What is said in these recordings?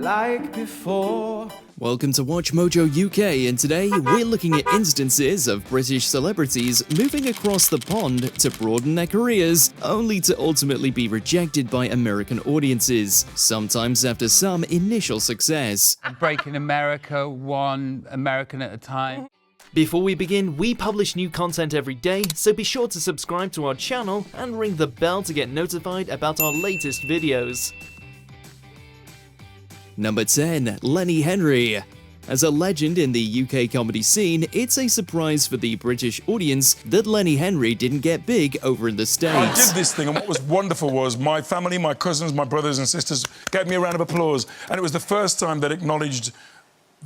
like before. Welcome to WatchMojo UK, and today we're looking at instances of British celebrities moving across the pond to broaden their careers, only to ultimately be rejected by American audiences, sometimes after some initial success. Breaking America, one American at a time. Before we begin, we publish new content every day, so be sure to subscribe to our channel and ring the bell to get notified about our latest videos. Number 10. Lenny Henry. As a legend in the UK comedy scene, it's a surprise for the British audience that Lenny Henry didn't get big over in the States. I did this thing, and what was wonderful was my family, my cousins, my brothers and sisters gave me a round of applause, and it was the first time that acknowledged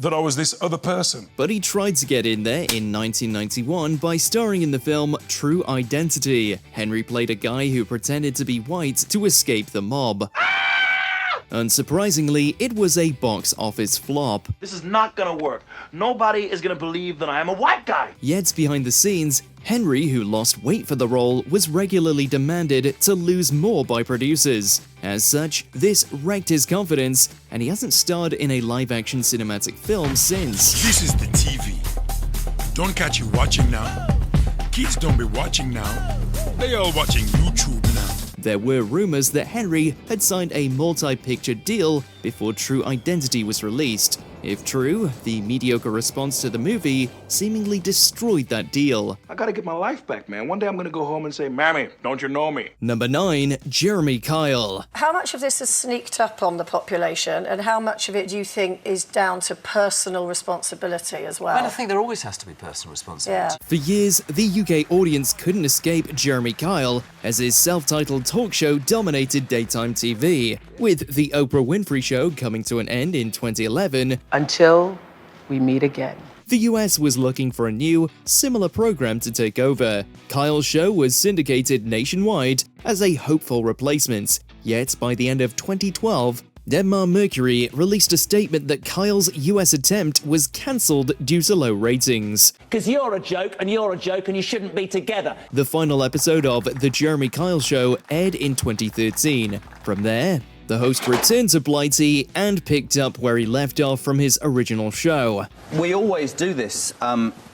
that I was this other person. But he tried to get in there in 1991 by starring in the film True Identity. Henry played a guy who pretended to be white to escape the mob. Unsurprisingly, it was a box office flop. This is not gonna work. Nobody is gonna believe that I am a white guy. Yet behind the scenes, Henry, who lost weight for the role, was regularly demanded to lose more by producers. As such, this wrecked his confidence, and he hasn't starred in a live-action cinematic film since. This is the TV. Don't catch you watching now. Kids don't be watching now. They all watching YouTube now. There were rumors that Henry had signed a multi-picture deal before True Identity was released. If true, the mediocre response to the movie seemingly destroyed that deal. I gotta get my life back, man. One day I'm gonna go home and say, Mammy, don't you know me? Number 9. Jeremy Kyle. How much of this has sneaked up on the population, and how much of it do you think is down to personal responsibility as well? I think there always has to be personal responsibility. For years, the UK audience couldn't escape Jeremy Kyle, as his self-titled talk show dominated daytime TV, with The Oprah Winfrey Show coming to an end in 2011. Until we meet again. The US was looking for a new, similar program to take over. Kyle's show was syndicated nationwide as a hopeful replacement, yet by the end of 2012, Denmark Mercury released a statement that Kyle's US attempt was cancelled due to low ratings. Because you're a joke and you're a joke and you shouldn't be together. The final episode of The Jeremy Kyle Show aired in 2013. From there, the host returned to Blighty and picked up where he left off from his original show. We always do this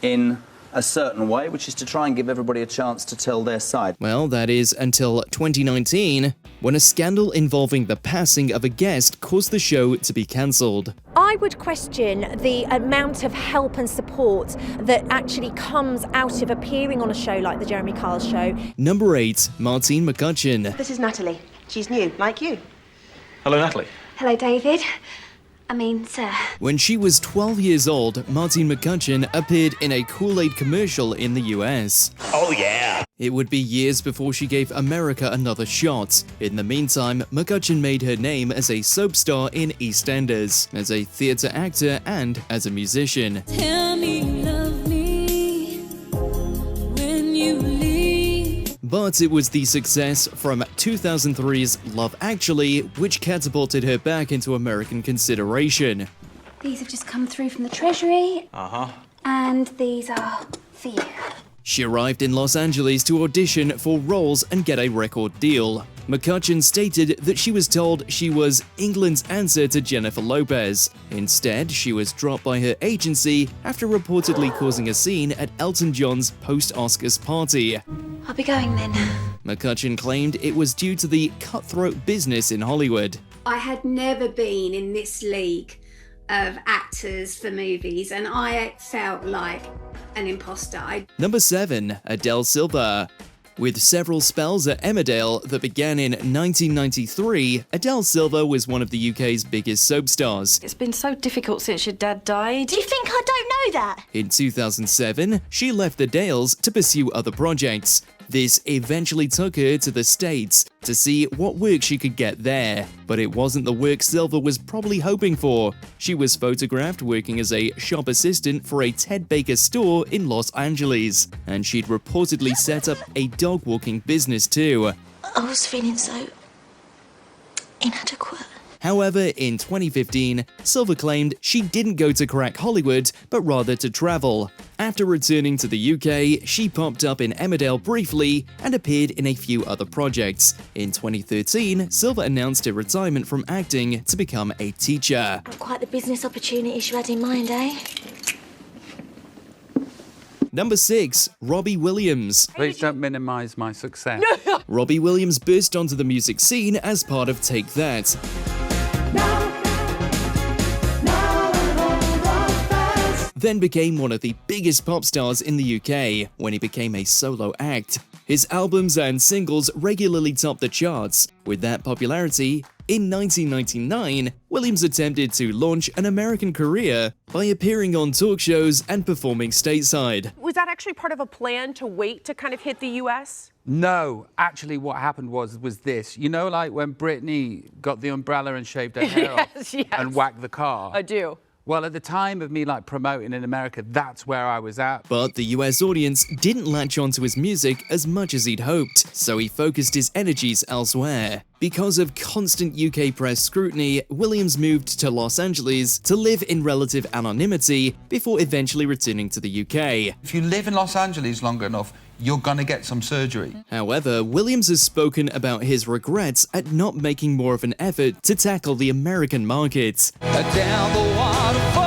in a certain way, which is to try and give everybody a chance to tell their side. Well, that is until 2019, when a scandal involving the passing of a guest caused the show to be cancelled. I would question the amount of help and support that actually comes out of appearing on a show like The Jeremy Kyle Show. Number 8. Martine McCutcheon. This is Natalie. She's new, like you. Hello, Natalie. Hello, David. Sir. When she was 12 years old, Martine McCutcheon appeared in a Kool-Aid commercial in the US. Oh, yeah. It would be years before she gave America another shot. In the meantime, McCutcheon made her name as a soap star in EastEnders, as a theatre actor, and as a musician. Tell me you love me when you leave. But it was the success from 2003's Love Actually which catapulted her back into American consideration. These have just come through from the Treasury. And these are for you. She arrived in Los Angeles to audition for roles and get a record deal. McCutcheon stated that she was told she was England's answer to Jennifer Lopez. Instead, she was dropped by her agency after reportedly causing a scene at Elton John's post-Oscars party. I'll be going then. McCutcheon claimed it was due to the cutthroat business in Hollywood. I had never been in this league of actors for movies, and I felt like an imposter. Number 7. Adele Silva. With several spells at Emmerdale that began in 1993, Adele Silva was one of the UK's biggest soap stars. It's been so difficult since your dad died. Do you think I don't know that? In 2007, she left the Dales to pursue other projects. This eventually took her to the States to see what work she could get there. But it wasn't the work Silva was probably hoping for. She was photographed working as a shop assistant for a Ted Baker store in Los Angeles, and she'd reportedly set up a dog-walking business too. I was feeling so inadequate. However, in 2015, Silva claimed she didn't go to crack Hollywood, but rather to travel. After returning to the UK, she popped up in Emmerdale briefly and appeared in a few other projects. In 2013, Silva announced her retirement from acting to become a teacher. Quite the business opportunities you had in mind, eh? Number 6. Robbie Williams. Please don't minimise my success. Robbie Williams burst onto the music scene as part of Take That. Then became one of the biggest pop stars in the UK when he became a solo act. His albums and singles regularly topped the charts. With that popularity, in 1999, Williams attempted to launch an American career by appearing on talk shows and performing stateside. Was that actually part of a plan to wait to kind of hit the US? No, actually what happened was this. You know, like when Britney got the umbrella and shaved her hair off and whacked the car? I do. Well, at the time of me promoting in America, that's where I was at. But the US audience didn't latch onto his music as much as he'd hoped, so he focused his energies elsewhere. Because of constant UK press scrutiny, Williams moved to Los Angeles to live in relative anonymity before eventually returning to the UK. If you live in Los Angeles long enough, you're gonna get some surgery. However, Williams has spoken about his regrets at not making more of an effort to tackle the American market. Down the waterfall,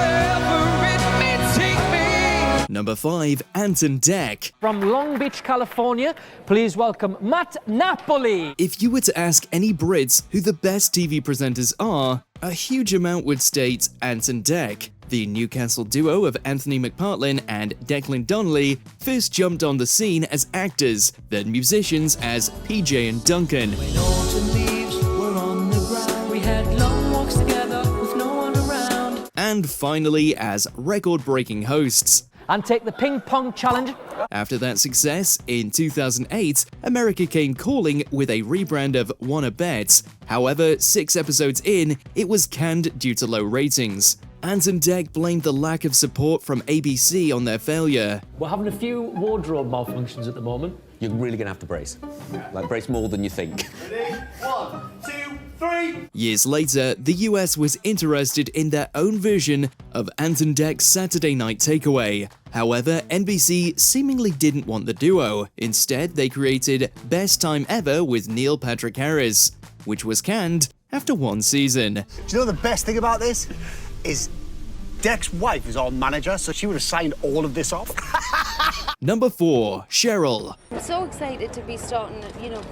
ever it may take me. Number 5. Anton Deck. From Long Beach, California, please welcome Matt Napoli. If you were to ask any Brits who the best TV presenters are, a huge amount would state Anton Deck. The Newcastle duo of Anthony McPartlin and Declan Donnelly first jumped on the scene as actors, then musicians as PJ and Duncan. When autumn leaves were on the ground, we had long walks together with no one around. And finally as record-breaking hosts. And take the ping pong challenge. After that success, in 2008, America came calling with a rebrand of Wanna Bet. However, 6 episodes in, it was canned due to low ratings. Anton Deck blamed the lack of support from ABC on their failure. We're having a few wardrobe malfunctions at the moment. You're really going to have to brace. Like, brace more than you think. Ready? 1, 2, 3. Years later, the US was interested in their own version of Anton Deck's Saturday Night Takeaway. However, NBC seemingly didn't want the duo. Instead, they created Best Time Ever with Neil Patrick Harris, which was canned after 1 season. Do you know the best thing about this? Is Deck's wife is our manager, so she would have signed all of this off. Number 4. Cheryl. I'm so excited to be starting,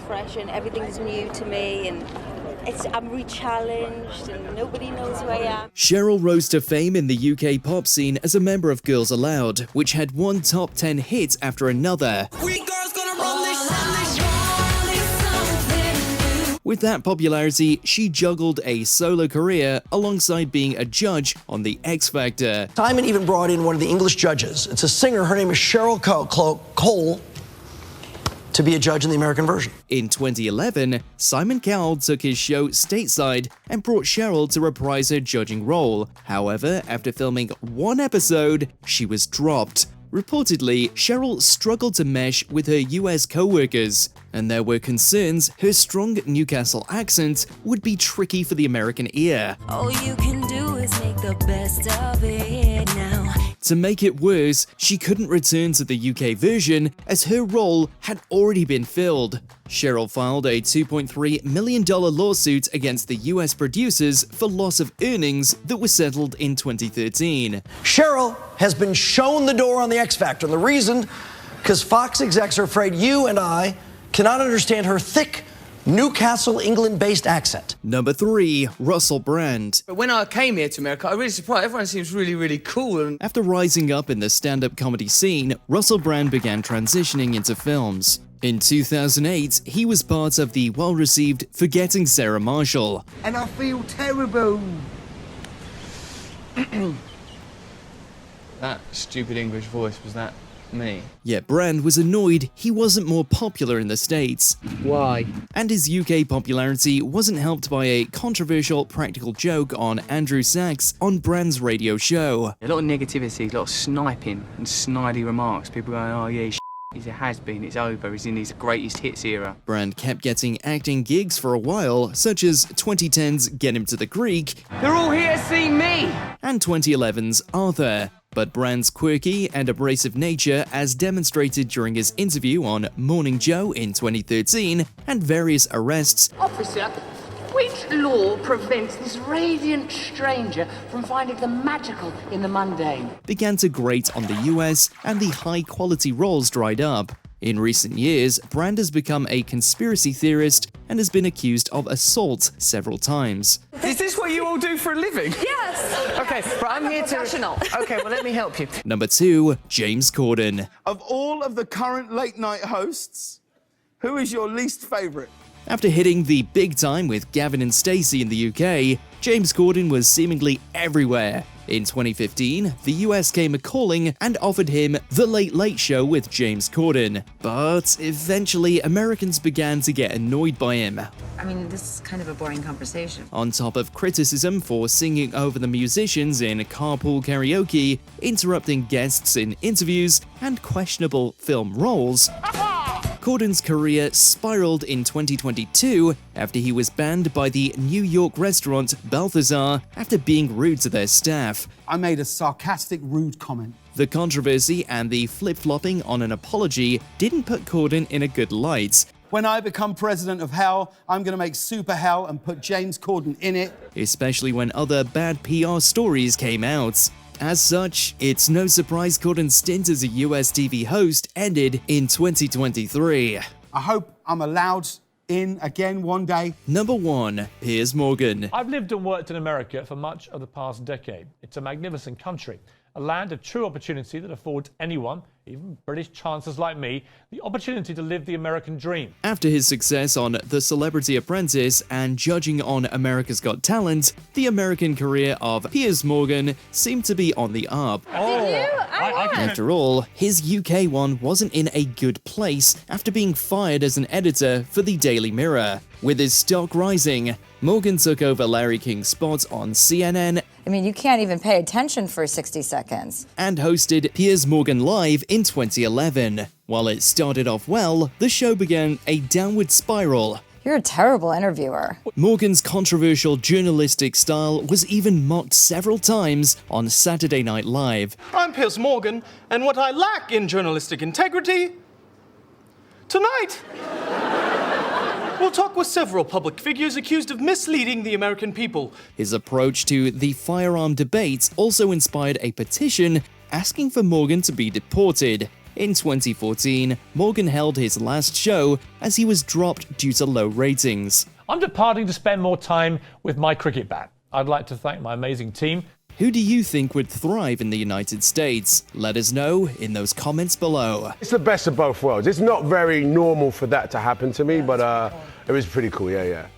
fresh, and everything's new to me, and I'm re-challenged, and nobody knows who I am. Cheryl rose to fame in the UK pop scene as a member of Girls Aloud, which had one top 10 hit after another. We girls gonna run this. With that popularity, she juggled a solo career alongside being a judge on the X Factor. Simon even brought in one of the English judges. It's a singer, her name is Cheryl Cole, to be a judge in the American version. In 2011, Simon Cowell took his show stateside and brought Cheryl to reprise her judging role. However, after filming 1 episode, she was dropped. Reportedly, Cheryl struggled to mesh with her US co-workers, and there were concerns her strong Newcastle accent would be tricky for the American ear. All you can do is make the best of it now. To make it worse, she couldn't return to the UK version as her role had already been filled. Cheryl filed a $2.3 million lawsuit against the US producers for loss of earnings that was settled in 2013. Cheryl has been shown the door on the X Factor, and the reason, because Fox execs are afraid you and I cannot understand her thick Newcastle, England-based accent. Number 3. Russell Brand. But when I came here to America, I was really surprised. Everyone seems really, really cool. After rising up in the stand-up comedy scene, Russell Brand began transitioning into films. In 2008, he was part of the well-received Forgetting Sarah Marshall. And I feel terrible. That stupid English voice, was that me? Yet Brand was annoyed he wasn't more popular in the States. Why? And his UK popularity wasn't helped by a controversial practical joke on Andrew Sachs on Brand's radio show. A lot of negativity, a lot of sniping and snidey remarks. People going, oh yeah, He's a has-been, it's over, he's in his greatest hits era. Brand kept getting acting gigs for a while, such as 2010's Get Him to the Greek, They're all here to see me! and 2011's Arthur. But Brand's quirky and abrasive nature, as demonstrated during his interview on Morning Joe in 2013, and various arrests, Officer, which law prevents this radiant stranger from finding the magical in the mundane? began to grate on the US, and the high-quality roles dried up. In recent years, Brand has become a conspiracy theorist and has been accused of assault several times. Is this what you all do for a living? Yes! Okay, but I'm here to... Okay, well, let me help you. Number 2, James Corden. Of all of the current late-night hosts, who is your least favourite? After hitting the big time with Gavin and Stacey in the UK, James Corden was seemingly everywhere. In 2015, the US came a-calling and offered him The Late Late Show with James Corden. But eventually, Americans began to get annoyed by him. I mean, this is kind of a boring conversation. On top of criticism for singing over the musicians in carpool karaoke, interrupting guests in interviews, and questionable film roles, Corden's career spiraled in 2022 after he was banned by the New York restaurant Balthazar after being rude to their staff. I made a sarcastic, rude comment. The controversy and the flip-flopping on an apology didn't put Corden in a good light. When I become president of hell, I'm going to make super hell and put James Corden in it. Especially when other bad PR stories came out. As such, it's no surprise Corden's stint as a US TV host ended in 2023. I hope I'm allowed in again one day. Number 1, Piers Morgan. I've lived and worked in America for much of the past decade. It's a magnificent country, a land of true opportunity that affords anyone, even British chancellors like me, the opportunity to live the American dream. After his success on The Celebrity Apprentice and judging on America's Got Talent, the American career of Piers Morgan seemed to be on the up. After all, his UK one wasn't in a good place after being fired as an editor for the Daily Mirror. With his stock rising, Morgan took over Larry King's spot on CNN. I mean, you can't even pay attention for 60 seconds. And hosted Piers Morgan Live in 2011. While it started off well, the show began a downward spiral. You're a terrible interviewer. Morgan's controversial journalistic style was even mocked several times on Saturday Night Live. I'm Piers Morgan, and what I lack in journalistic integrity... Tonight, we'll talk with several public figures accused of misleading the American people. His approach to the firearm debate also inspired a petition asking for Morgan to be deported. In 2014, Morgan held his last show as he was dropped due to low ratings. I'm departing to spend more time with my cricket bat. I'd like to thank my amazing team. Who do you think would thrive in the United States? Let us know in those comments below. It's the best of both worlds. It's not very normal for that to happen to me, but it was pretty cool, yeah.